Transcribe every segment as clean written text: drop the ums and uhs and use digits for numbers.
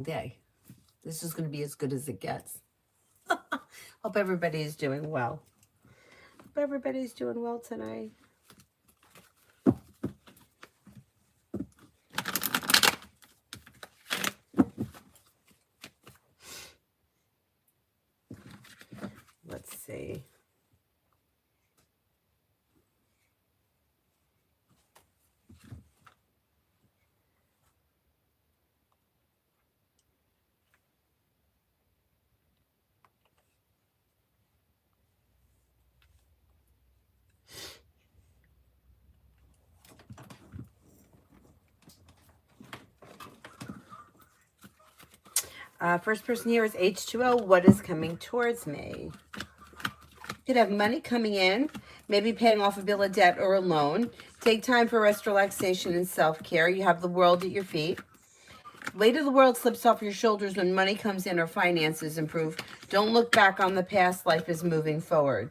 day. This is going to be as good as it gets. Hope everybody is doing well. Hope everybody's doing well tonight. Let's see. First person here is H2O. What is coming towards me? You could have money coming in, maybe paying off a bill of debt or a loan. Take time for rest, relaxation, and self-care. You have the world at your feet. Weight of the world slips off your shoulders when money comes in or finances improve. Don't look back on the past. Life is moving forward.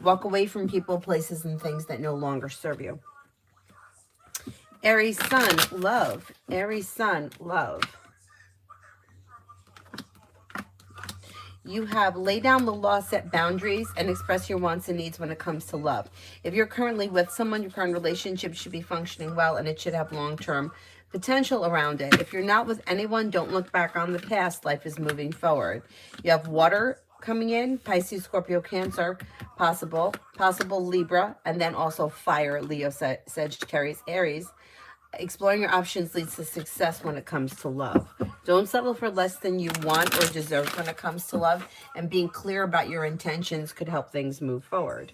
Walk away from people, places, and things that no longer serve you. Aries Sun, love. Aries Sun, love. You have lay down the law, set boundaries, and express your wants and needs when it comes to love. If you're currently with someone, your current relationship should be functioning well, and it should have long-term potential around it. If you're not with anyone, don't look back on the past. Life is moving forward. You have water coming in, Pisces, Scorpio, Cancer, possible Libra, and then also fire, Leo, Sagittarius, Aries. Exploring your options leads to success when it comes to love. Don't settle for less than you want or deserve when it comes to love, and being clear about your intentions could help things move forward.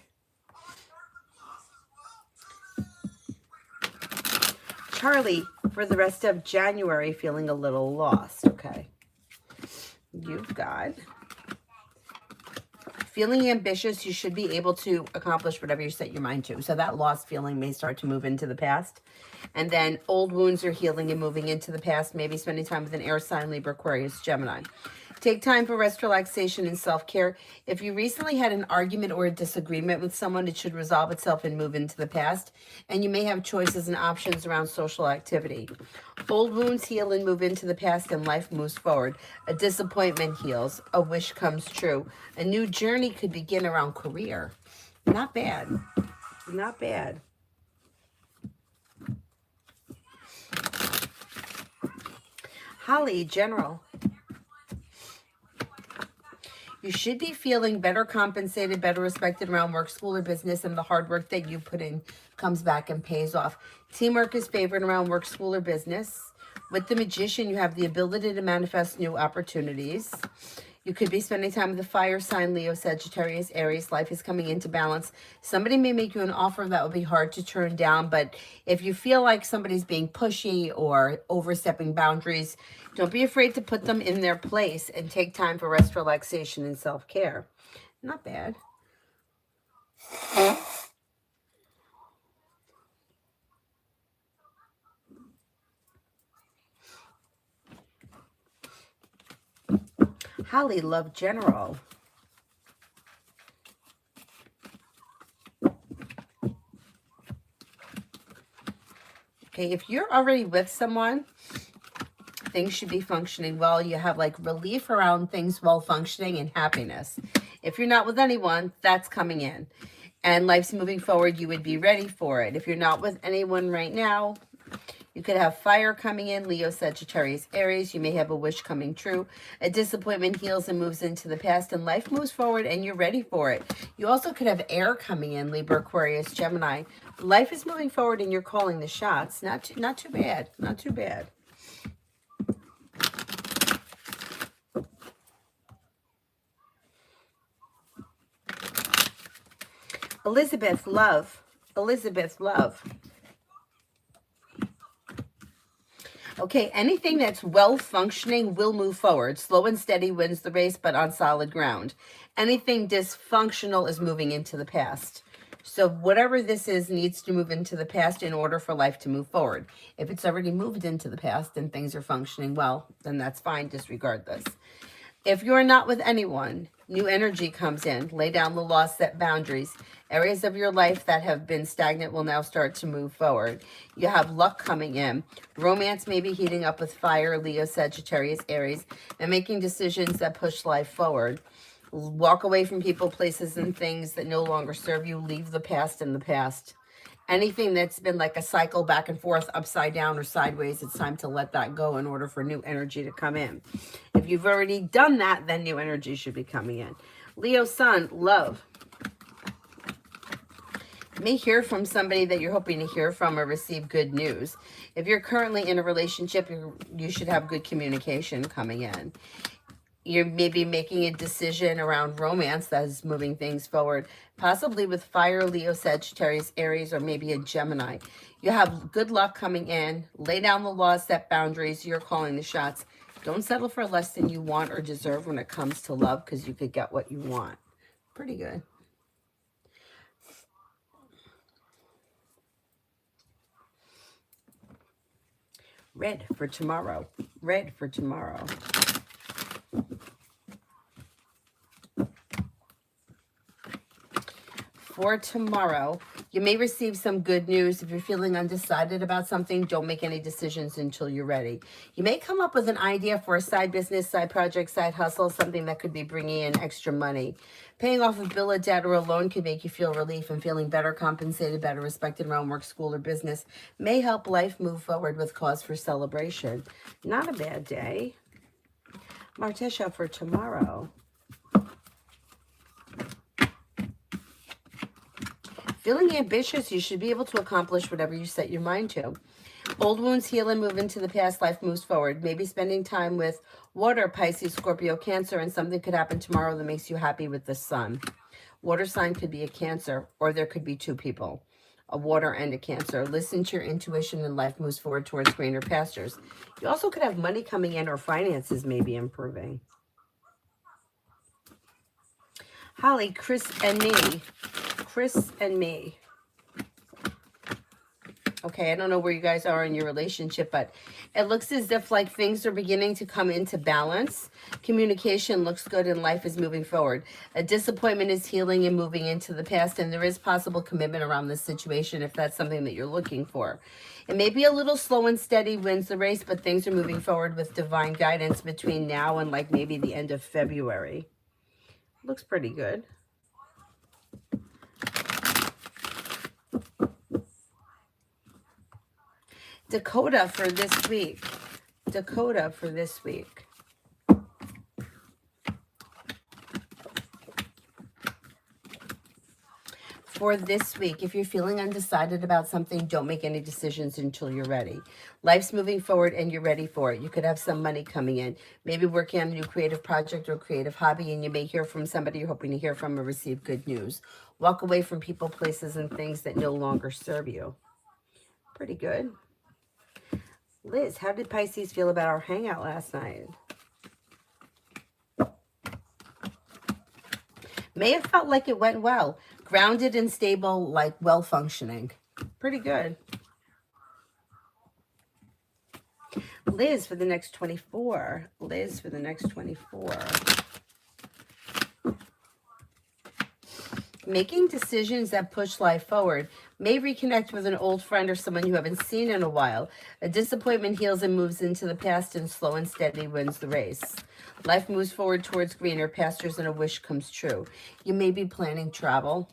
Charlie, for the rest of January, feeling a little lost. Okay. You've got feeling ambitious. You should be able to accomplish whatever you set your mind to. So that lost feeling may start to move into the past. And then old wounds are healing and moving into the past. Maybe spending time with an air sign, Libra, Aquarius, Gemini. Take time for rest, relaxation, and self-care. If you recently had an argument or a disagreement with someone, it should resolve itself and move into the past. And you may have choices and options around social activity. Old wounds heal and move into the past, and life moves forward. A disappointment heals. A wish comes true. A new journey could begin around career. Not bad. Not bad. Holly, General. You should be feeling better compensated, better respected around work, school, or business, and the hard work that you put in comes back and pays off. Teamwork is favored around work, school, or business. With the Magician, you have the ability to manifest new opportunities. You could be spending time with the fire sign, Leo, Sagittarius, Aries. Life is coming into balance. Somebody may make you an offer that will be hard to turn down, but if you feel like somebody's being pushy or overstepping boundaries, don't be afraid to put them in their place and take time for rest, relaxation, and self-care. Not bad. Holly, love, General. Okay, if you're already with someone, things should be functioning well. You have like relief around things well functioning and happiness. If you're not with anyone, that's coming in. And life's moving forward, you would be ready for it. If you're not with anyone right now, you could have fire coming in, Leo, Sagittarius, Aries. You may have a wish coming true. A disappointment heals and moves into the past, and life moves forward, and you're ready for it. You also could have air coming in, Libra, Aquarius, Gemini. Life is moving forward, and you're calling the shots. Not too bad. Not too bad. Elizabeth, love. Elizabeth, love. Okay, anything that's well-functioning will move forward. Slow and steady wins the race, but on solid ground. Anything dysfunctional is moving into the past. So whatever this is needs to move into the past in order for life to move forward. If it's already moved into the past and things are functioning well, then that's fine. Disregard this. If you're not with anyone, New energy comes in. Lay down the law, set boundaries. Areas of your life that have been stagnant will now start to move forward. You have luck coming in. Romance may be heating up with fire, Leo, Sagittarius, Aries, and making decisions that push life forward. Walk away from people, places, and things that no longer serve you. Leave the past in the past. Anything that's been like a cycle back and forth, upside down or sideways, it's time to let that go in order for new energy to come in. If you've already done that, then new energy should be coming in. Leo Sun, love. You may hear from somebody that you're hoping to hear from or receive good news. If you're currently in a relationship, you should have good communication coming in. You're maybe making a decision around romance that is moving things forward, possibly with fire, Leo, Sagittarius, Aries, or maybe a Gemini. You have good luck coming in. Lay down the law, set boundaries. You're calling the shots. Don't settle for less than you want or deserve when it comes to love, because you could get what you want. Pretty good. Red for tomorrow. Red for tomorrow. For tomorrow, you may receive some good news. If you're feeling undecided about something, don't make any decisions until you're ready. You may come up with an idea for a side business, side project, side hustle, something that could be bringing in extra money. Paying off a bill, a debt, or a loan can make you feel relief, and feeling better compensated, better respected around work, school, or business may help life move forward with cause for celebration. Not a bad day. Martesha for tomorrow. Feeling ambitious, you should be able to accomplish whatever you set your mind to. Old wounds heal and move into the past. Life moves forward. Maybe spending time with water, Pisces, Scorpio, Cancer, and something could happen tomorrow that makes you happy with the sun. Water sign could be a Cancer, or there could be two people, a water and a Cancer. Listen to your intuition and life moves forward towards greener pastures. You also could have money coming in or finances may be improving. Holly, Chris and me. Chris and me. Okay, I don't know where you guys are in your relationship, but it looks as if like things are beginning to come into balance. Communication looks good and life is moving forward. A disappointment is healing and moving into the past, and there is possible commitment around this situation if that's something that you're looking for. It may be a little slow and steady wins the race, but things are moving forward with divine guidance between now and like maybe the end of February. Looks pretty good. Dakota for this week. Dakota for this week. For this week, if you're feeling undecided about something, don't make any decisions until you're ready. Life's moving forward and you're ready for it. You could have some money coming in, maybe working on a new creative project or creative hobby, and you may hear from somebody you're hoping to hear from or receive good news. Walk away from people, places, and things that no longer serve you. Pretty good. Liz, how did Pisces feel about our hangout last night? May have felt like it went well. Grounded and stable, like well functioning. Pretty good. Liz for the next 24. Liz for the next 24. Making decisions that push life forward. May reconnect with an old friend or someone you haven't seen in a while. A disappointment heals and moves into the past, and slow and steady wins the race. Life moves forward towards greener pastures and a wish comes true. You may be planning travel.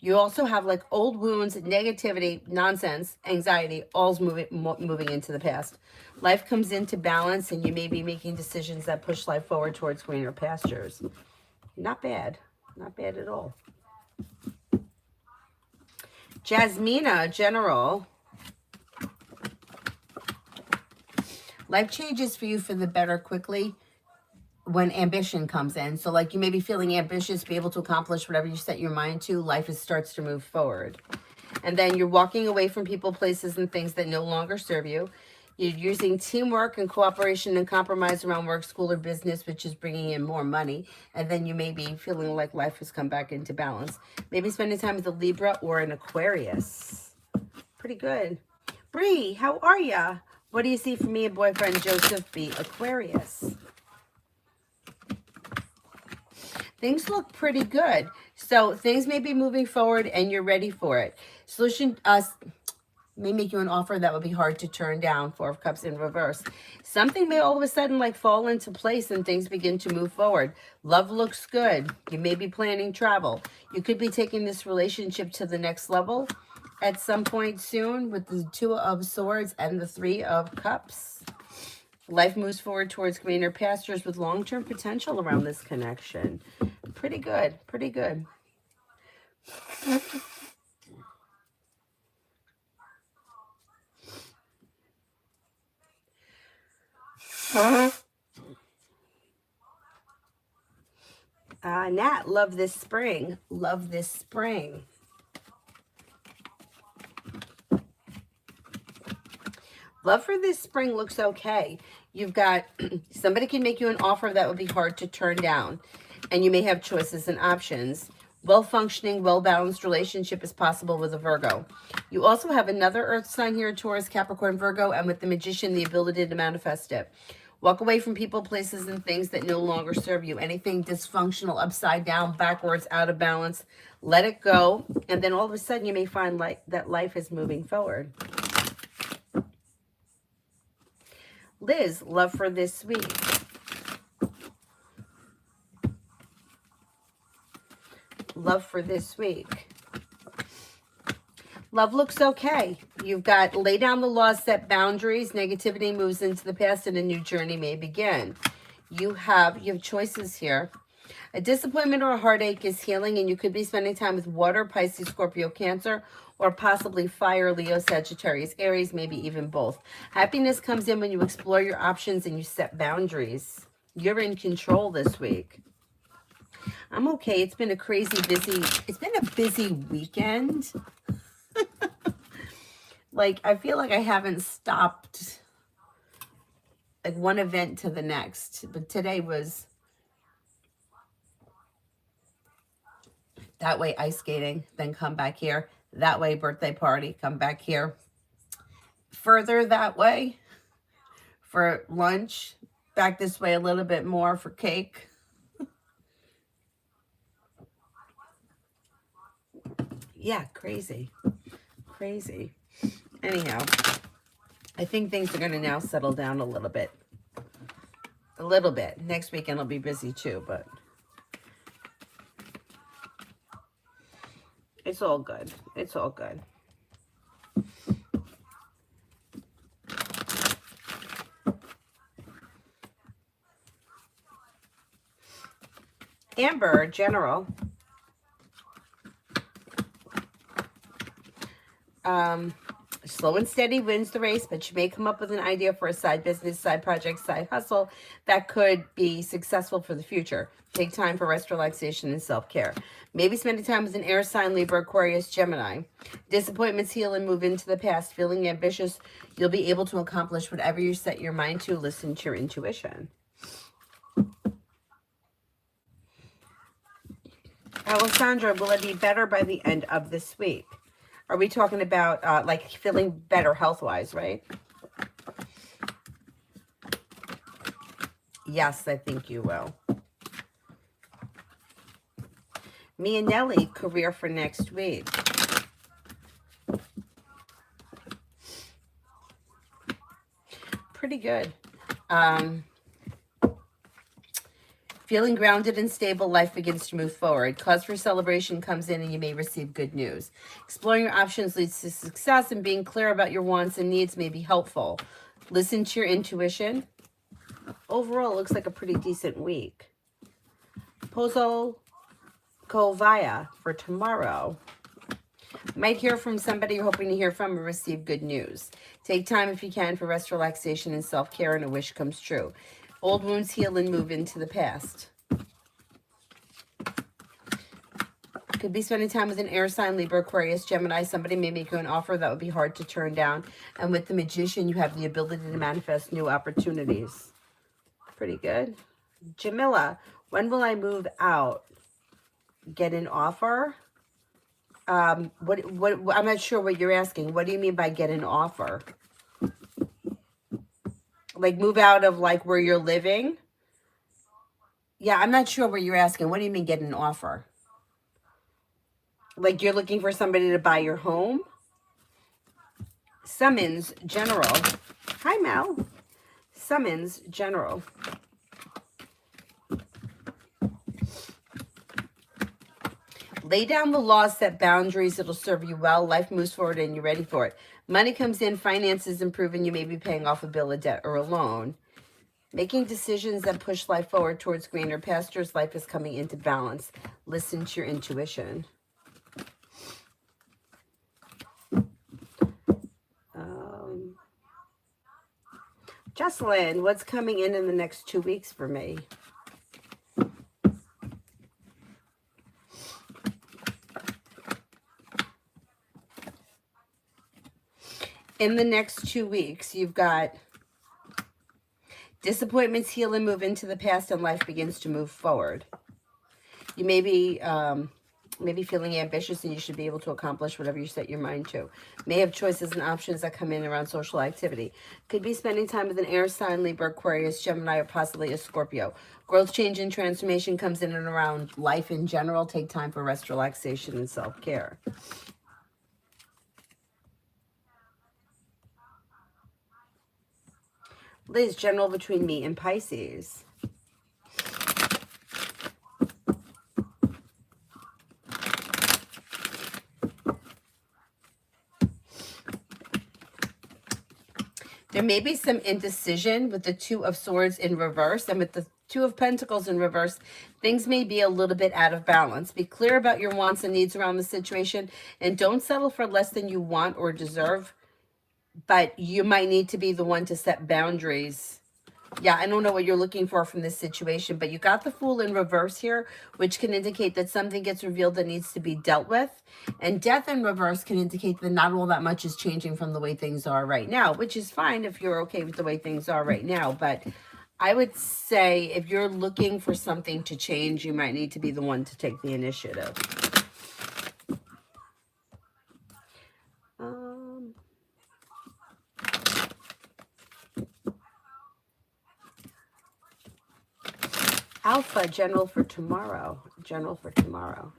You also have like old wounds, negativity, nonsense, anxiety, all's moving into the past. Life comes into balance, and you may be making decisions that push life forward towards greener pastures. Not bad. Not bad at all. Jasmina, General. Life changes for you for the better quickly when ambition comes in. So like you may be feeling ambitious, be able to accomplish whatever you set your mind to. Life starts to move forward. And then you're walking away from people, places, and things that no longer serve you. You're using teamwork and cooperation and compromise around work, school, or business, which is bringing in more money. And then you may be feeling like life has come back into balance. Maybe spending time with a Libra or an Aquarius. Pretty good. Bree, how are ya? What do you see for me and boyfriend Joseph B. Aquarius? Things look pretty good. So things may be moving forward and you're ready for it. Solution may make you an offer that would be hard to turn down. Four of Cups in reverse. Something may all of a sudden like fall into place and things begin to move forward. Love looks good. You may be planning travel. You could be taking this relationship to the next level at some point soon with the Two of Swords and the Three of Cups. Life moves forward towards greener pastures with long-term potential around this connection. Pretty good. Pretty good. Nat, love this spring. Love this spring. Love for this spring looks okay. You've got somebody can make you an offer that would be hard to turn down, and you may have choices and options. Well-functioning, well-balanced relationship is possible with a Virgo. You also have another earth sign here, Taurus, Capricorn, Virgo, and with the Magician, the ability to manifest it. Walk away from people, places, and things that no longer serve you. Anything dysfunctional, upside down, backwards, out of balance, let it go. And then all of a sudden you may find that life is moving forward. Liz, love for this week. Love for this week. Love looks okay. You've got lay down the law, set boundaries. Negativity moves into the past and a new journey may begin. You have choices here. A disappointment or a heartache is healing, and you could be spending time with water, Pisces, Scorpio, Cancer, or possibly fire, Leo, Sagittarius, Aries, maybe even both. Happiness comes in when you explore your options and you set boundaries. You're in control this week. I'm okay. It's been a busy weekend. Like, I feel like I haven't stopped like one event to the next, but today was that way ice skating, then come back here. That way birthday party, come back here. Further that way for lunch. Back this way a little bit more for cake. Yeah, crazy. Crazy. Anyhow, I think things are going to now settle down a little bit. A little bit. Next weekend will be busy too, but it's all good. It's all good. Amber, general. Slow and steady wins the race, but you may come up with an idea for a side business, side project, side hustle that could be successful for the future. Take time for rest, relaxation, and self-care. Maybe spending time with an air sign, Libra, Aquarius, Gemini. Disappointments heal and move into the past. Feeling ambitious, you'll be able to accomplish whatever you set your mind to. Listen to your intuition. Alessandra, will it be better by the end of this week? Are we talking about like feeling better health-wise, right? Yes, I think you will. Me and Nelly, career for next week. Pretty good. Feeling grounded and stable, life begins to move forward. Cause for celebration comes in and you may receive good news. Exploring your options leads to success, and being clear about your wants and needs may be helpful. Listen to your intuition. Overall, it looks like a pretty decent week. Pozo Kovaya for tomorrow. Might hear from somebody you're hoping to hear from or receive good news. Take time if you can for rest, relaxation, and self-care, and a wish comes true. Old wounds heal and move into the past. Could be spending time with an air sign, Libra, Aquarius, Gemini. Somebody may make you an offer that would be hard to turn down. And with the Magician, you have the ability to manifest new opportunities. Pretty good. Jamila, when will I move out? Get an offer? I'm not sure what you're asking. What do you mean by get an offer? Like move out of like where you're living? Yeah, I'm not sure what you're asking. What do you mean get an offer? Like you're looking for somebody to buy your home? Summons General. Hi, Mel. Summons General. Lay down the law, set boundaries. It'll serve you well. Life moves forward and you're ready for it. Money comes in, finances improve, and you may be paying off a bill of debt or a loan. Making decisions that push life forward towards greener pastures. Life is coming into balance. Listen to your intuition. Jocelyn, what's coming in the next 2 weeks for me? In the next 2 weeks, you've got disappointments heal and move into the past, and life begins to move forward. You may be maybe feeling ambitious, and you should be able to accomplish whatever you set your mind to. May have choices and options that come in around social activity. Could be spending time with an air sign, Libra, Aquarius, Gemini, or possibly a Scorpio. Growth, change, and transformation comes in and around life in general. Take time for rest, relaxation, and self-care. Liz, general between me and Pisces. There may be some indecision with the Two of Swords in reverse, and with the Two of Pentacles in reverse, things may be a little bit out of balance. Be clear about your wants and needs around the situation, and don't settle for less than you want or deserve, but you might need to be the one to set boundaries. Yeah, I don't know what you're looking for from this situation, but you got the Fool in reverse here, which can indicate that something gets revealed that needs to be dealt with. And Death in reverse can indicate that not all that much is changing from the way things are right now, which is fine if you're okay with the way things are right now. But I would say if you're looking for something to change, you might need to be the one to take the initiative. Alpha, general for tomorrow. General for tomorrow.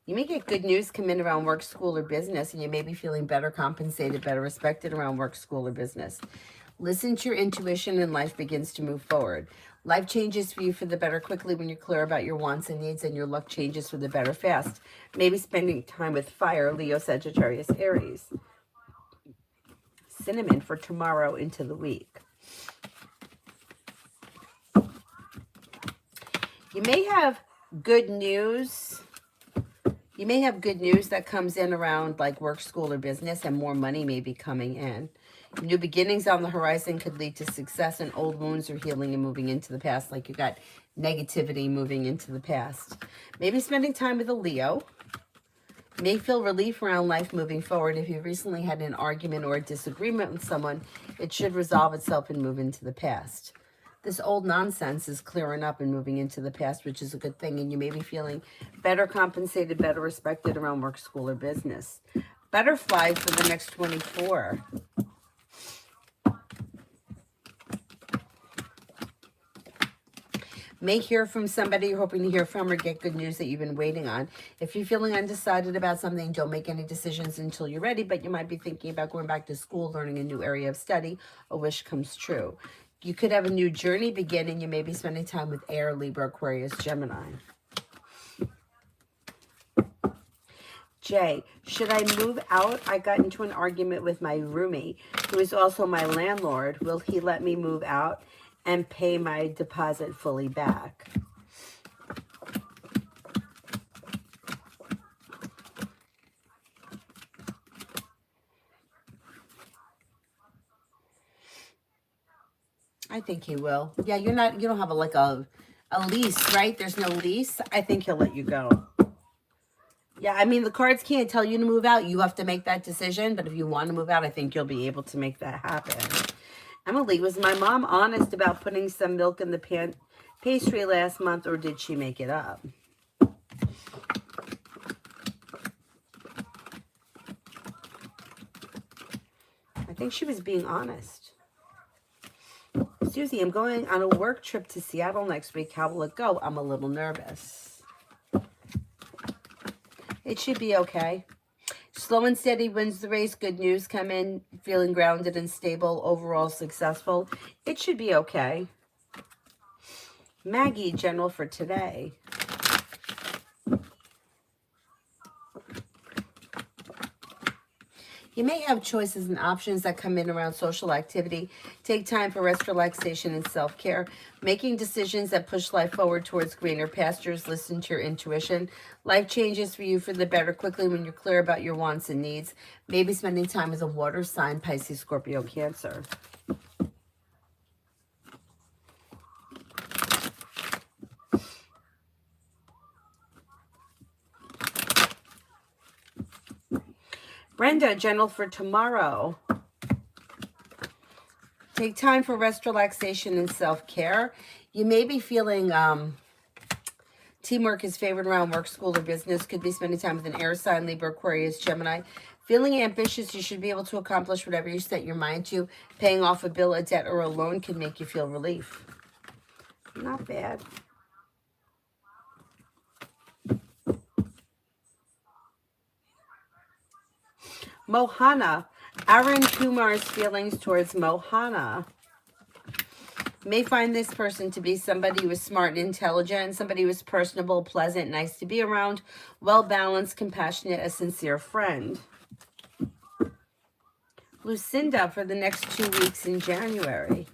You may get good news come in around work, school, or business, and you may be feeling better compensated, better respected around work, school, or business. Listen to your intuition and life begins to move forward. Life changes for you for the better quickly when you're clear about your wants and needs, and your luck changes for the better fast. Maybe spending time with fire, Leo, Sagittarius, Aries. Cinnamon for tomorrow into the week. You may have good news. You may have good news that comes in around like work, school, or business, and more money may be coming in. New beginnings on the horizon could lead to success, and old wounds are healing and moving into the past, like you got negativity moving into the past. Maybe spending time with a Leo. May feel relief around life moving forward. If you recently had an argument or a disagreement with someone, it should resolve itself and move into the past. This old nonsense is clearing up and moving into the past, which is a good thing. And you may be feeling better compensated, better respected around work, school, or business. Butterfly for the next 24. May hear from somebody you're hoping to hear from, or get good news that you've been waiting on. If you're feeling undecided about something, don't make any decisions until you're ready, but you might be thinking about going back to school, learning a new area of study. A wish comes true. You could have a new journey begin, and you may be spending time with Air, Libra, Aquarius, Gemini. Jay, should I move out? I got into an argument with my roomie, who is also my landlord. Will he let me move out and pay my deposit fully back? I think he will. Yeah, you don't have a lease, right? There's no lease. I think he'll let you go. Yeah, I mean, the cards can't tell you to move out. You have to make that decision. But if you want to move out, I think you'll be able to make that happen. Emily, was my mom honest about putting some milk in the pastry last month, or did she make it up? I think she was being honest. Susie, I'm going on a work trip to Seattle next week. How will it go? I'm a little nervous. It should be okay. Slow and steady wins the race. Good news come in. Feeling grounded and stable. Overall successful. It should be okay. Maggie, general for today. You may have choices and options that come in around social activity. Take time for rest, relaxation, and self-care. Making decisions that push life forward towards greener pastures. Listen to your intuition. Life changes for you for the better quickly when you're clear about your wants and needs. Maybe spending time as a water sign, Pisces, Scorpio, Cancer. Brenda, general for tomorrow. Take time for rest, relaxation, and self-care. You may be feeling teamwork is favored around work, school, or business. Could be spending time with an air sign, Libra, Aquarius, Gemini. Feeling ambitious, you should be able to accomplish whatever you set your mind to. Paying off a bill, a debt, or a loan can make you feel relief. Not bad. Mohana. Aaron Kumar's feelings towards Mohana. May find this person to be somebody who is smart and intelligent, somebody who is personable, pleasant, nice to be around, well-balanced, compassionate, a sincere friend. Lucinda for the next 2 weeks in January.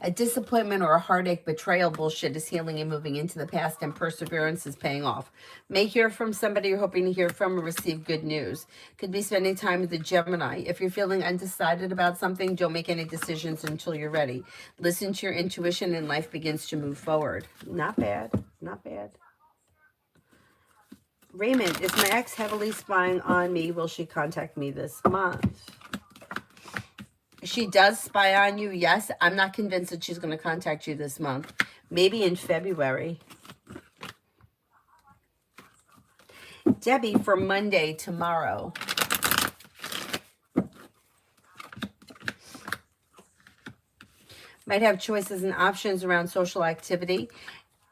A disappointment or a heartache, betrayal, bullshit is healing and moving into the past, and perseverance is paying off. May hear from somebody you're hoping to hear from or receive good news. Could be spending time with the Gemini. If you're feeling undecided about something, don't make any decisions until you're ready. Listen to your intuition and life begins to move forward. Not bad. Not bad. Raymond, is my ex heavily spying on me? Will she contact me this month? She does spy on you, yes. I'm not convinced that she's going to contact you this month. Maybe in February. Debbie for Monday, tomorrow. Might have choices and options around social activity.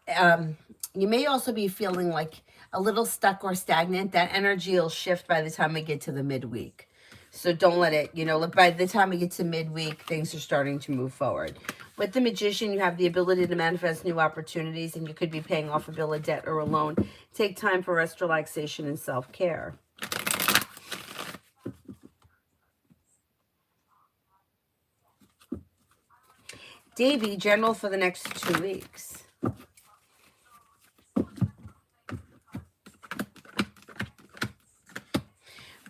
You may also be feeling like a little stuck or stagnant. That energy will shift by the time we get to the midweek. So don't let it, by the time we get to midweek, things are starting to move forward. With the Magician, you have the ability to manifest new opportunities, and you could be paying off a bill, a debt, or a loan. Take time for rest, relaxation, and self-care. Davy, general for the next 2 weeks.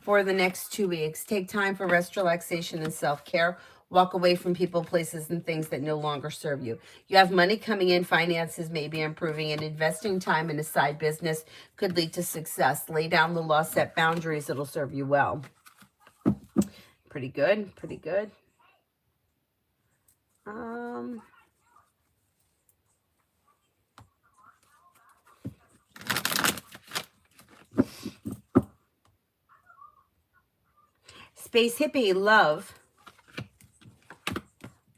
For the next 2 weeks, take time for rest, relaxation, and self-care. Walk away from people, places, and things that no longer serve you. You have money coming in, finances may be improving, and investing time in a side business could lead to success. Lay down the law, set boundaries, it'll serve you well. Pretty good, pretty good. Space Hippie, love.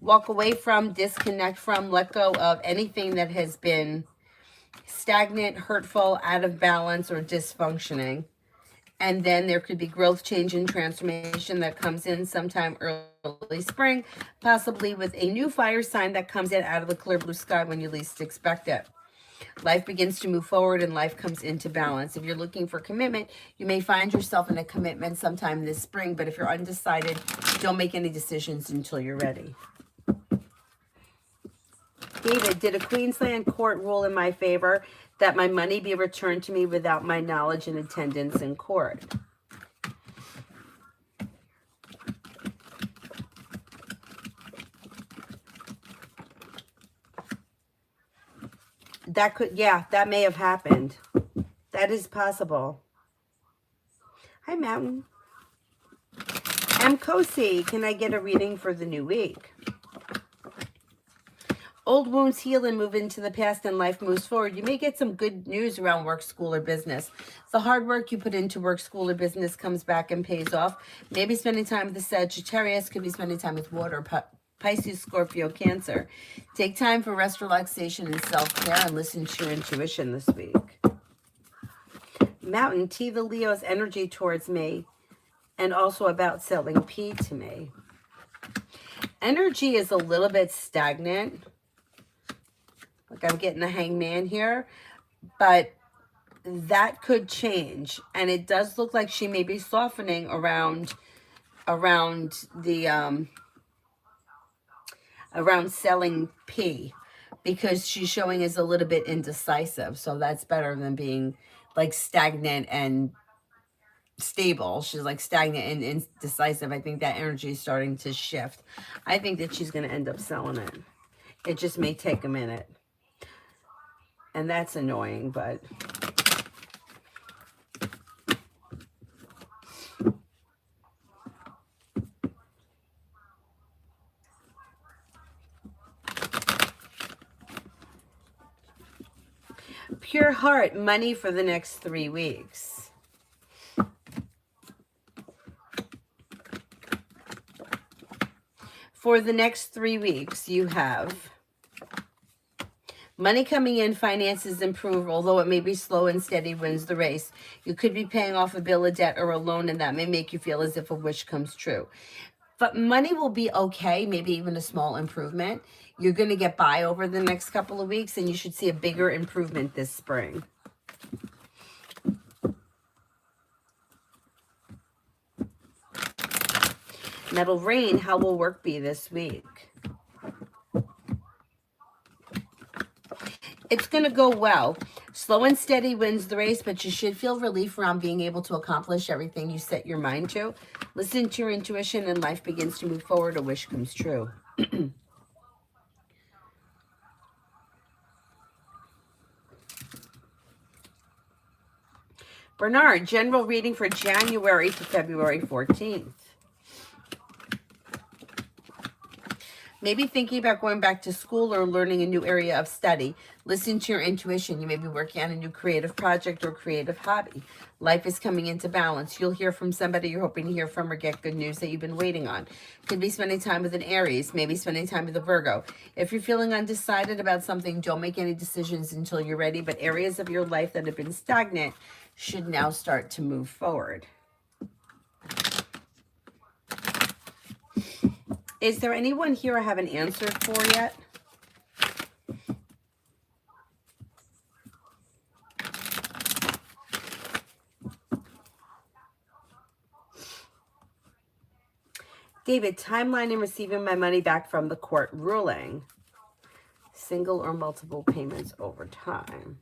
Walk away from, disconnect from, let go of anything that has been stagnant, hurtful, out of balance, or dysfunctioning. And then there could be growth, change, and transformation that comes in sometime early spring, possibly with a new fire sign that comes in out of the clear blue sky when you least expect it. Life begins to move forward and life comes into balance. If you're looking for commitment, you may find yourself in a commitment sometime this spring. But if you're undecided, don't make any decisions until you're ready. David, did a Queensland court rule in my favor that my money be returned to me without my knowledge and attendance in court? That could, yeah, that may have happened. That is possible. Hi, Mountain. M. Kosi, can I get a reading for the new week? Old wounds heal and move into the past and life moves forward. You may get some good news around work, school, or business. The hard work you put into work, school, or business comes back and pays off. Maybe spending time with the Sagittarius, could be spending time with water, Pisces, Scorpio, Cancer. Take time for rest, relaxation, and self-care, and listen to your intuition this week. Mountain, T the Leo's energy towards me, and also about selling P to me. Energy is a little bit stagnant. Like I'm getting the Hangman here, but that could change. And it does look like she may be softening around the around selling P, because she's showing is a little bit indecisive. So that's better than being like stagnant and stable. She's like stagnant and indecisive. I think that energy is starting to shift. I think that she's going to end up selling it. It just may take a minute. And that's annoying, but pure heart, money for the next 3 weeks. For the next 3 weeks, you have money coming in, finances improve, although it may be slow and steady wins the race. You could be paying off a bill of debt or a loan, and that may make you feel as if a wish comes true. But money will be okay, maybe even a small improvement. You're going to get by over the next couple of weeks, and you should see a bigger improvement this spring. Metal Rain, how will work be this week? It's going to go well. Slow and steady wins the race, but you should feel relief around being able to accomplish everything you set your mind to. Listen to your intuition and life begins to move forward. A wish comes true. Bernard, general reading for January to February 14th. Maybe thinking about going back to school or learning a new area of study. Listen to your intuition. You may be working on a new creative project or creative hobby. Life is coming into balance. You'll hear from somebody you're hoping to hear from or get good news that you've been waiting on. Could be spending time with an Aries, maybe spending time with a Virgo. If you're feeling undecided about something, don't make any decisions until you're ready. But areas of your life that have been stagnant should now start to move forward. Is there anyone here I haven't answered for yet? David, timeline in receiving my money back from the court ruling. Single or multiple payments over time.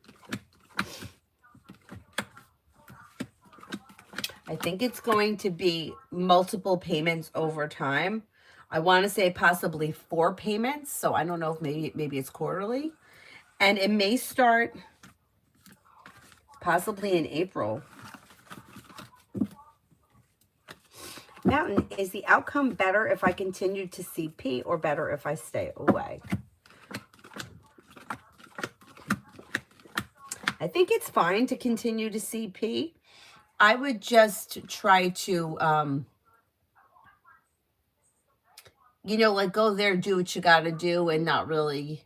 I think it's going to be multiple payments over time. I want to say possibly 4 payments. So I don't know if maybe it's quarterly. And it may start possibly in April. Mountain, is the outcome better if I continue to see P or better if I stay away? I think it's fine to continue to see P. I would just try to, like go there, do what you got to do and not really,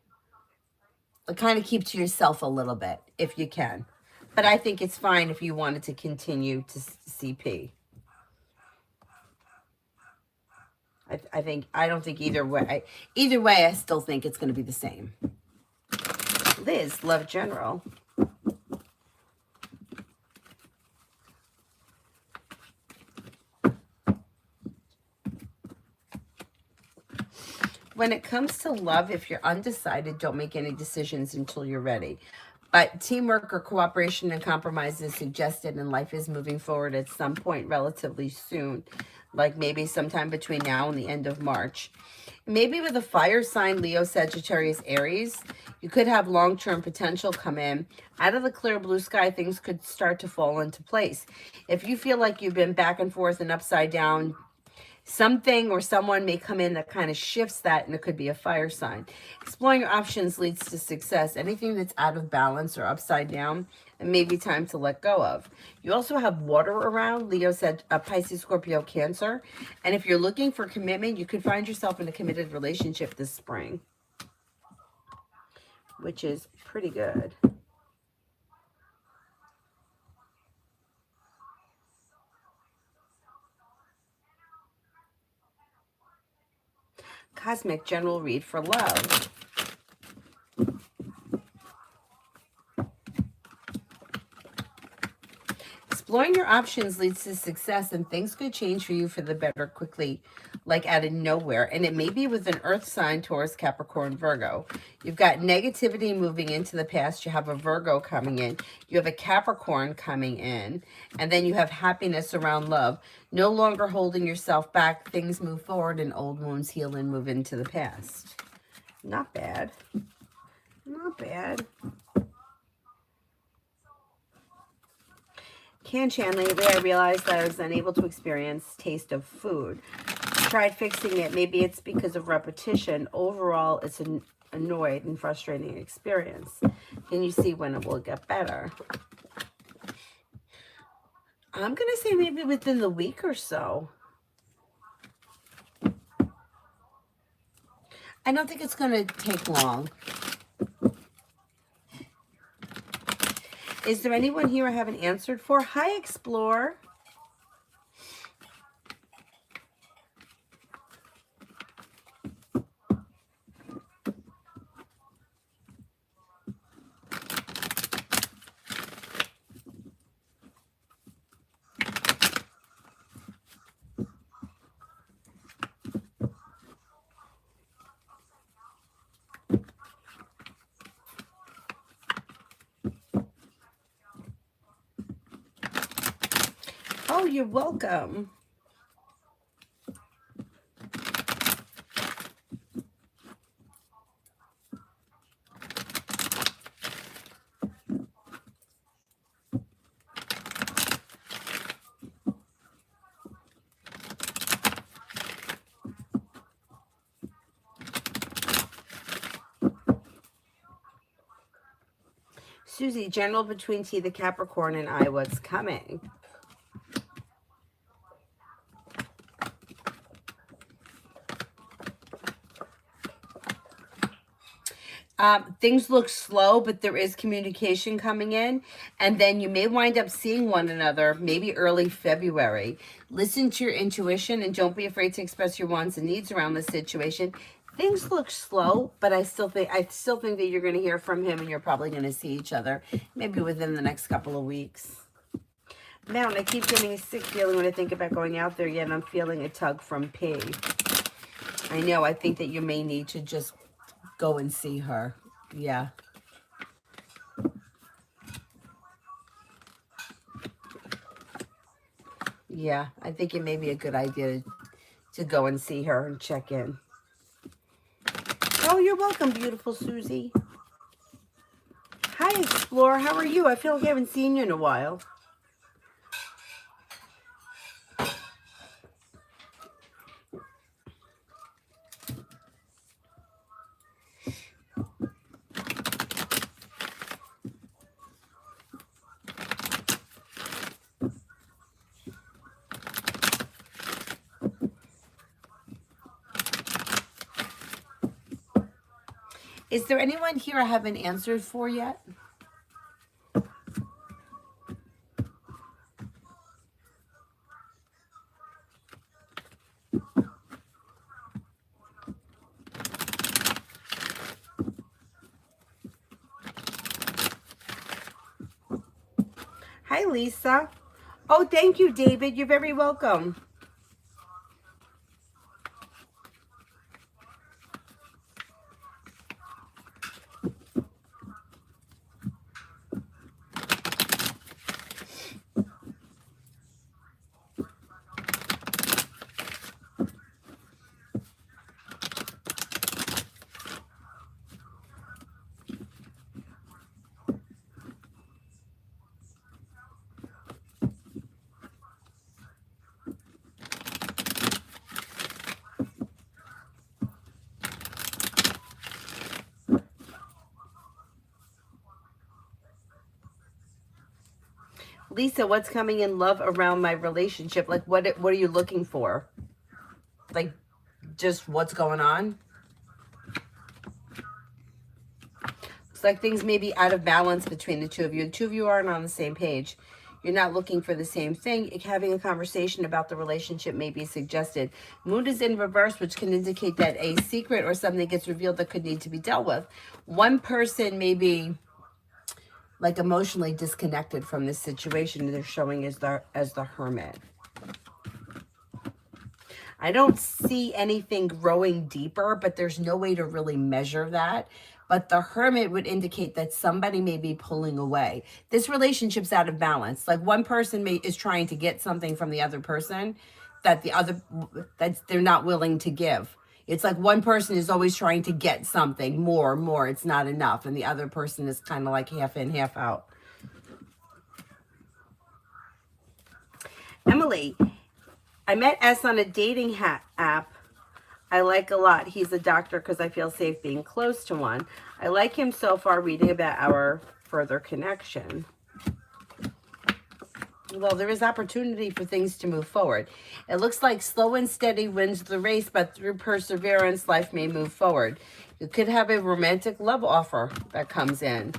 kind of keep to yourself a little bit if you can. But I think it's fine if you wanted to continue to see P. I don't think either way. Either way, I still think it's going to be the same. Liz, Love General. When it comes to love, if you're undecided, don't make any decisions until you're ready. But teamwork or cooperation and compromise is suggested, and life is moving forward at some point relatively soon, like maybe sometime between now and the end of March. Maybe with a fire sign, Leo, Sagittarius, Aries, you could have long-term potential come in. Out of the clear blue sky, things could start to fall into place. If you feel like you've been back and forth and upside down Something or someone may come in that kind of shifts that, and it could be a fire sign. Exploring your options leads to success. Anything that's out of balance or upside down, it may be time to let go of. You also have water around. Leo said Pisces, Scorpio, Cancer. And if you're looking for commitment, you could find yourself in a committed relationship this spring, which is pretty good. Cosmic general read for love. Exploring your options leads to success, and things could change for you for the better quickly, like out of nowhere. And it may be with an earth sign, Taurus, Capricorn, Virgo. You've got negativity moving into the past. You have a Virgo coming in. You have a Capricorn coming in. And then you have happiness around love. No longer holding yourself back. Things move forward and old wounds heal and move into the past. Not bad. Not bad. Can-Chan, lately I realized that I was unable to experience taste of food. Tried fixing it. Maybe it's because of repetition. Overall, it's an annoyed and frustrating experience. Can you see when it will get better? I'm going to say maybe within the week or so. I don't think it's going to take long. Is there anyone here I haven't answered for? Hi, Explore. Oh, you're welcome. Susie, general between T, the Capricorn, and I, what's coming? Things look slow, but there is communication coming in. And then you may wind up seeing one another maybe early February. Listen to your intuition and don't be afraid to express your wants and needs around the situation. Things look slow, but I still think that you're going to hear from him and you're probably going to see each other maybe within the next couple of weeks. Mountain, I keep getting a sick feeling when I think about going out there, yet I'm feeling a tug from P. I know, I think that you may need to just go and see her. Yeah. Yeah, I think it may be a good idea to go and see her and check in. Oh, you're welcome, beautiful Susie. Hi, Explorer. How are you? I feel like I haven't seen you in a while. Is there anyone here I haven't answered for yet? Hi, Lisa. Oh, thank you, David. You're very welcome. Lisa, what's coming in love around my relationship? Like, what are you looking for? Like, just what's going on? Looks like things may be out of balance between the two of you. The two of you aren't on the same page. You're not looking for the same thing. Having a conversation about the relationship may be suggested. Moon is in reverse, which can indicate that a secret or something gets revealed that could need to be dealt with. One person may be like emotionally disconnected from this situation. They're showing as the Hermit. I don't see anything growing deeper, but there's no way to really measure that. But the Hermit would indicate that somebody may be pulling away. This relationship's out of balance. Like one person is trying to get something from the other person that they're not willing to give. It's like one person is always trying to get something more. It's not enough. And the other person is kind of like half in, half out. Emily, I met S on a dating app I like a lot. He's a doctor because I feel safe being close to one. I like him so far, reading about our further connection. Well, there is opportunity for things to move forward. It looks like slow and steady wins the race, but through perseverance, life may move forward. You could have a romantic love offer that comes in.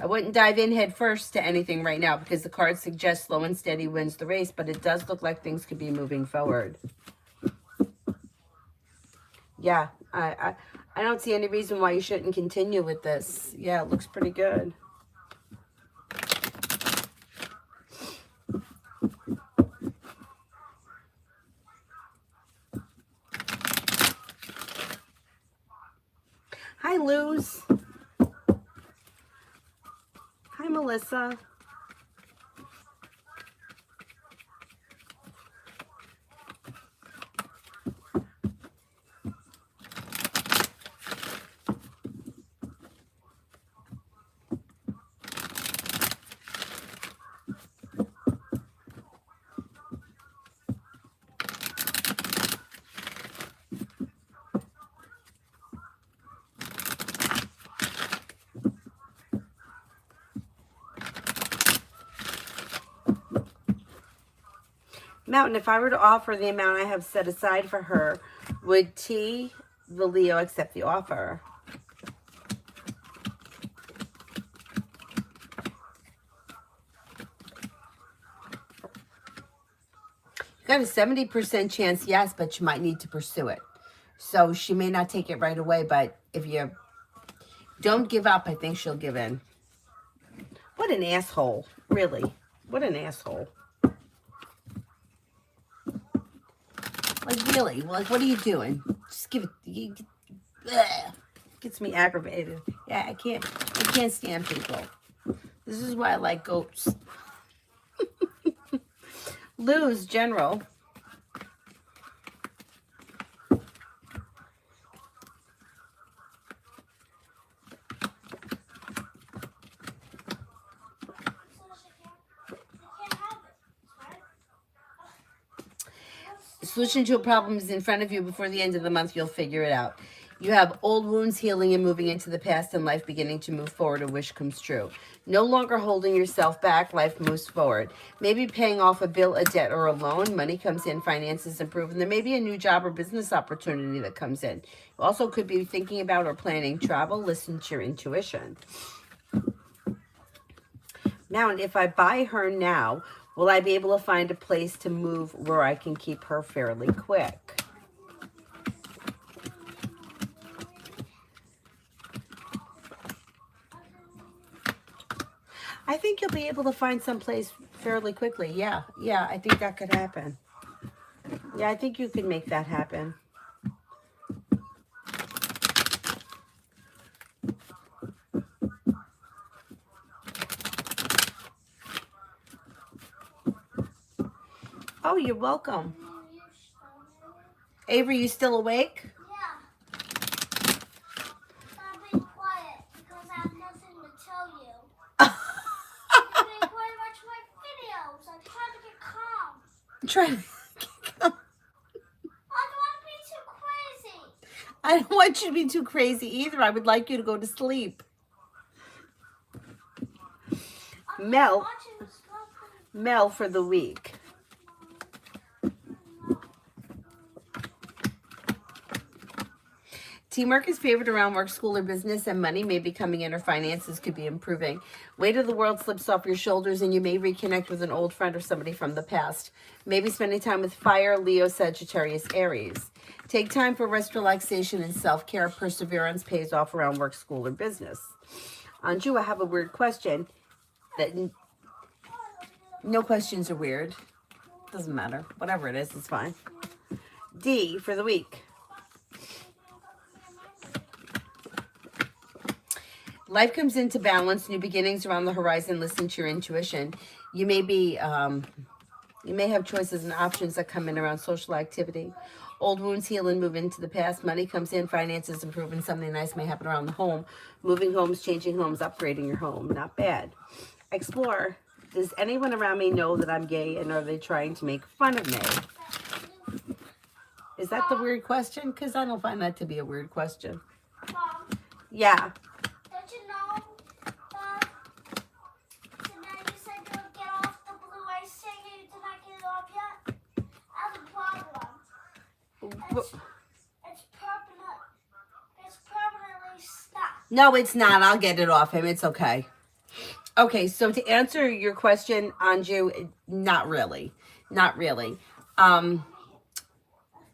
I wouldn't dive in head first to anything right now because the card suggests slow and steady wins the race, but it does look like things could be moving forward. Yeah, I don't see any reason why you shouldn't continue with this. Yeah, it looks pretty good. Hi, Luz. Hi, Melissa. Mountain, if I were to offer the amount I have set aside for her, would T, the Leo, accept the offer? You got a 70% chance, yes, but you might need to pursue it. So she may not take it right away, but if you don't give up, I think she'll give in. What an asshole, really. What an asshole. Like, really? Like, what are you doing? Just give it. Gets me aggravated. Yeah, I can't stand people. This is why I like goats. Lose, General. Solution to a problem is in front of you. Before the end of the month, you'll figure it out. You have old wounds healing and moving into the past, and life beginning to move forward. A wish comes true. No longer holding yourself back. Life moves forward. Maybe paying off a bill, a debt, or a loan. Money comes in. Finances improve. And there may be a new job or business opportunity that comes in. You also could be thinking about or planning travel. Listen to your intuition. Now, and if I buy her now, will I be able to find a place to move where I can keep her fairly quick? I think you'll be able to find some place fairly quickly. Yeah, I think that could happen. Yeah, I think you can make that happen. Oh, you're welcome. Avery, you still awake? Yeah. Stop being quiet because I have nothing to tell you. You've been quiet watching my videos. I'm trying to get calm. Trying to get calm. I don't want to be too crazy. I don't want you to be too crazy either. I would like you to go to sleep. Mel, Mel for the week. Teamwork is favored around work, school, or business, and money may be coming in or finances could be improving. Weight of the world slips off your shoulders, and you may reconnect with an old friend or somebody from the past. Maybe spending time with fire, Leo, Sagittarius, Aries. Take time for rest, relaxation, and self-care. Perseverance pays off around work, school, or business. Anju, I have a weird question. That no questions are weird. Doesn't matter. Whatever it is, it's fine. D for the week. Life comes into balance, new beginnings around the horizon. Listen to your intuition. You may have choices and options that come in around social activity. Old wounds heal and move into the past. Money comes in, finances improve, and something nice may happen around the home. Moving homes, changing homes, upgrading your home. Not bad. Explore. Does anyone around me know that I'm gay, and are they trying to make fun of me? Is that the weird question? Because I don't find that to be a weird question. Mom, Yeah. don't you know tonight you said you would get off the blue ice thing and you did not get it off yet? I have a problem. It's permanent. It's permanently stuck. No, it's not. I'll get it off him. It's okay. Okay, so to answer your question, Anju, not really. Not really.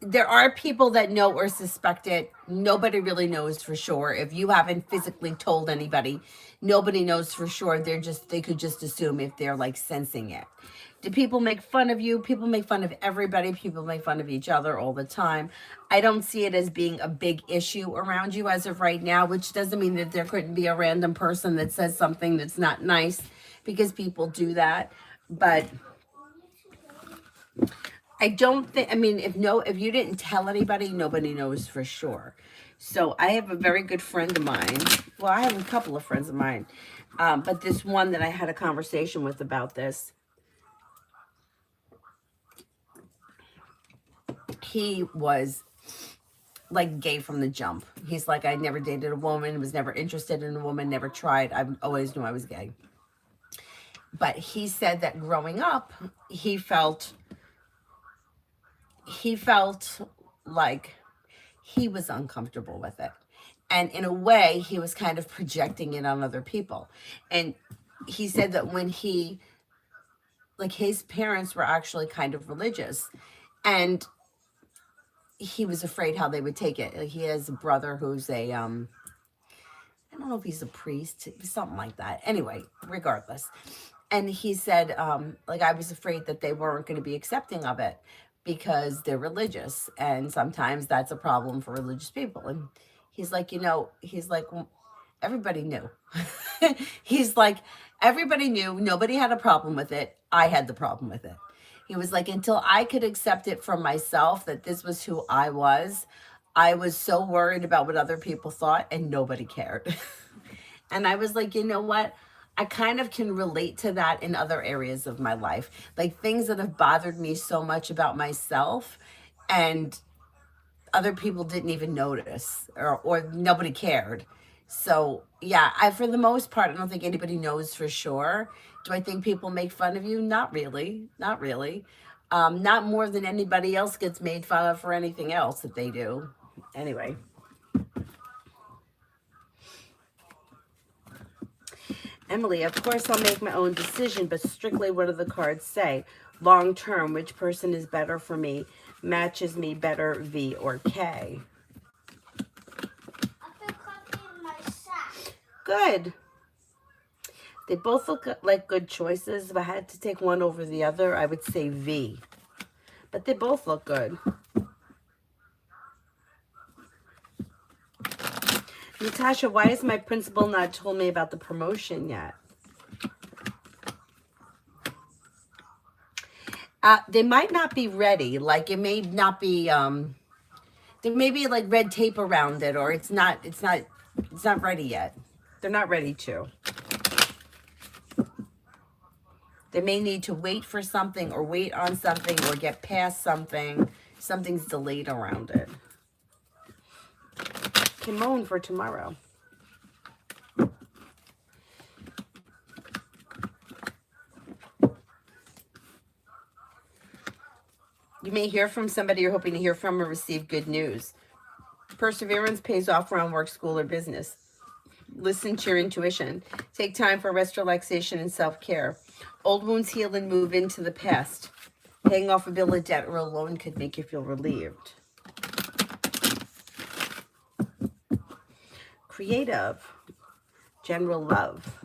There are people that know or suspect it. Nobody really knows for sure. If you haven't physically told anybody, nobody knows for sure. They could just assume if they're like sensing it. Do people make fun of you? People make fun of everybody. People make fun of each other all the time. I don't see it as being a big issue around you as of right now, which doesn't mean that there couldn't be a random person that says something that's not nice, because people do that. But I don't think, I mean, if you didn't tell anybody, nobody knows for sure. So I have a very good friend of mine. Well, I have a couple of friends of mine. But this one that I had a conversation with about this, he was like gay from the jump. He's like, I never dated a woman, was never interested in a woman, never tried. I always knew I was gay. But he said that growing up, he felt like he was uncomfortable with it. And in a way, he was kind of projecting it on other people. And he said that when his parents were actually kind of religious, and he was afraid how they would take it. Like, he has a brother who's I don't know if he's a priest, something like that. Anyway, regardless. And he said, I was afraid that they weren't going to be accepting of it because they're religious. And sometimes that's a problem for religious people. And he's like, well, everybody knew. He's like, everybody knew. Nobody had a problem with it. I had the problem with it. He was like, until I could accept it from myself that this was who I was so worried about what other people thought, and nobody cared. And I was like, you know what? I kind of can relate to that in other areas of my life. Like things that have bothered me so much about myself, and other people didn't even notice, or nobody cared. So yeah, for the most part, I don't think anybody knows for sure. Do I think people make fun of you? Not really. Not really. Not more than anybody else gets made fun of for anything else that they do. Anyway. Emily, of course I'll make my own decision, but strictly what do the cards say? Long term, which person is better for me? Matches me better, V or K? I've been cooking my sack. Good. They both look like good choices. If I had to take one over the other, I would say V. But they both look good. Natasha, why has my principal not told me about the promotion yet? They might not be ready. Like it may not be, there may be like red tape around it, or it's not ready yet. They're not ready to. They may need to wait for something, or wait on something, or get past something. Something's delayed around it. Kimon for tomorrow. You may hear from somebody you're hoping to hear from or receive good news. Perseverance pays off around work, school, or business. Listen to your intuition. Take time for rest, relaxation, and self-care. Old wounds heal and move into the past. Paying off a bill of debt or a loan could make you feel relieved. Creative. General love.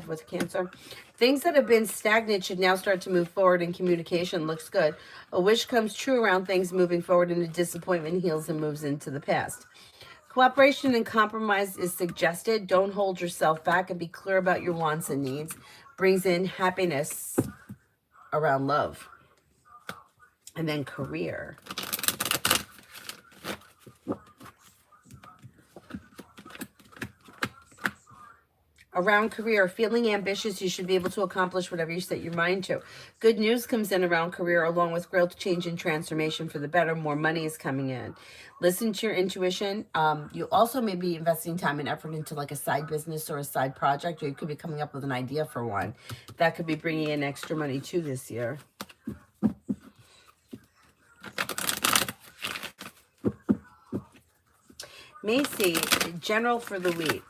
With Cancer. Things that have been stagnant should now start to move forward, and communication looks good. A wish comes true around things moving forward, and a disappointment heals and moves into the past. Cooperation and compromise is suggested. Don't hold yourself back and be clear about your wants and needs. Brings in happiness around love. And then career. Around career, feeling ambitious, you should be able to accomplish whatever you set your mind to. Good news comes in around career, along with growth, change, and transformation for the better. More money is coming in. Listen to your intuition. You also may be investing time and effort into like a side business or a side project, or you could be coming up with an idea for one. That could be bringing in extra money too this year. Macy, general for the week.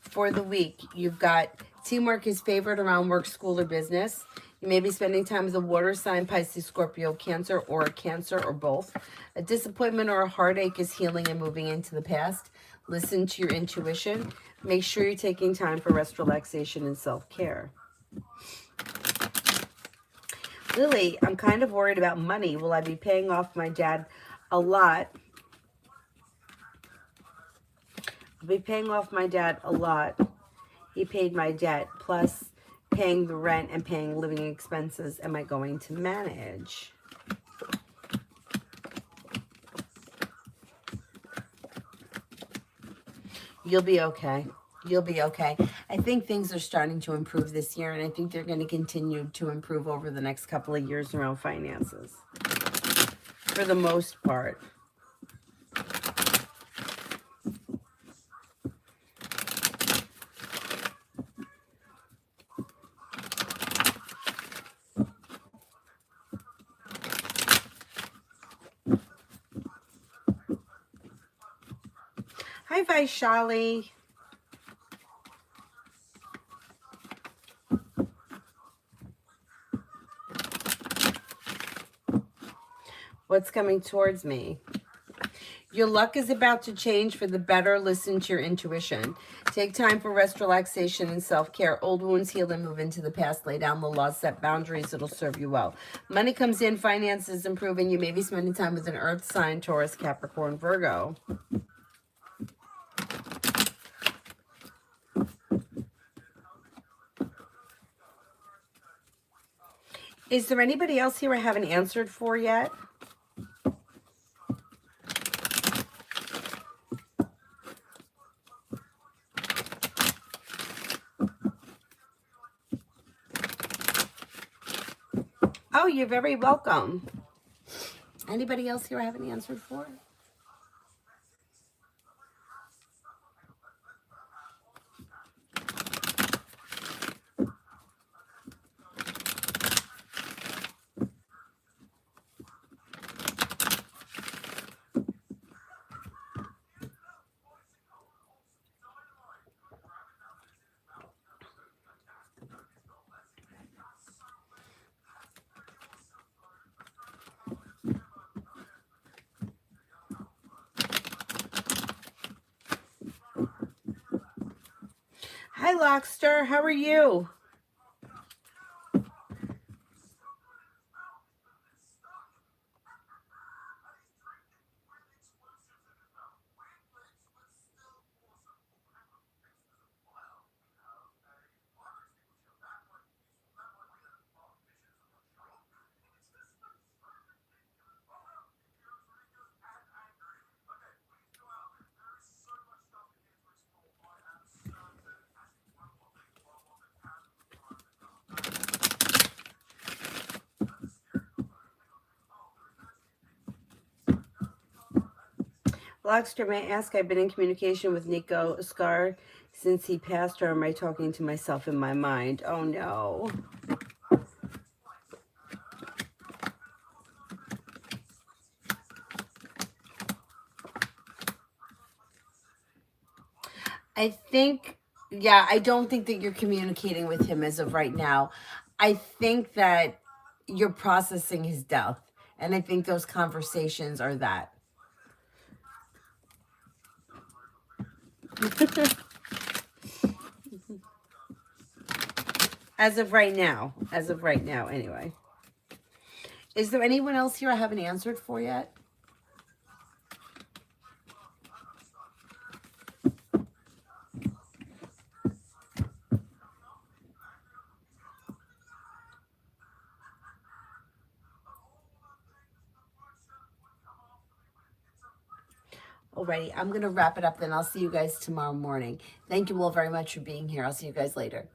For the week, you've got teamwork is favored around work, school, or business. You may be spending time with a water sign, Pisces, Scorpio, Cancer, or a Cancer, or both. A disappointment or a heartache is healing and moving into the past. Listen to your intuition. Make sure you're taking time for rest, relaxation, and self-care. Lily, I'm kind of worried about money. Will I be paying off my dad a lot? I'll be paying off my dad a lot. He paid my debt, plus paying the rent and paying living expenses. Am I going to manage? You'll be okay. You'll be okay. I think things are starting to improve this year, and I think they're going to continue to improve over the next couple of years around finances. For the most part. Hi, Vaishali. What's coming towards me? Your luck is about to change for the better. Listen to your intuition. Take time for rest, relaxation, and self-care. Old wounds heal and move into the past. Lay down the law, set boundaries. It'll serve you well. Money comes in, finances improving. You may be spending time with an earth sign, Taurus, Capricorn, Virgo. Is there anybody else here I haven't answered for yet? Oh, you're very welcome. Anybody else here I haven't answered for? Hi, Lockster. How are you? Lockster, may I ask, I've been in communication with Nico Scar since he passed, or am I talking to myself in my mind? Oh no. I think, yeah, I don't think that you're communicating with him as of right now. I think that you're processing his death. And I think those conversations are that. As of right now. As of right now, anyway. Is there anyone else here I haven't answered for yet? Alrighty, I'm going to wrap it up then. I'll see you guys tomorrow morning. Thank you all very much for being here. I'll see you guys later.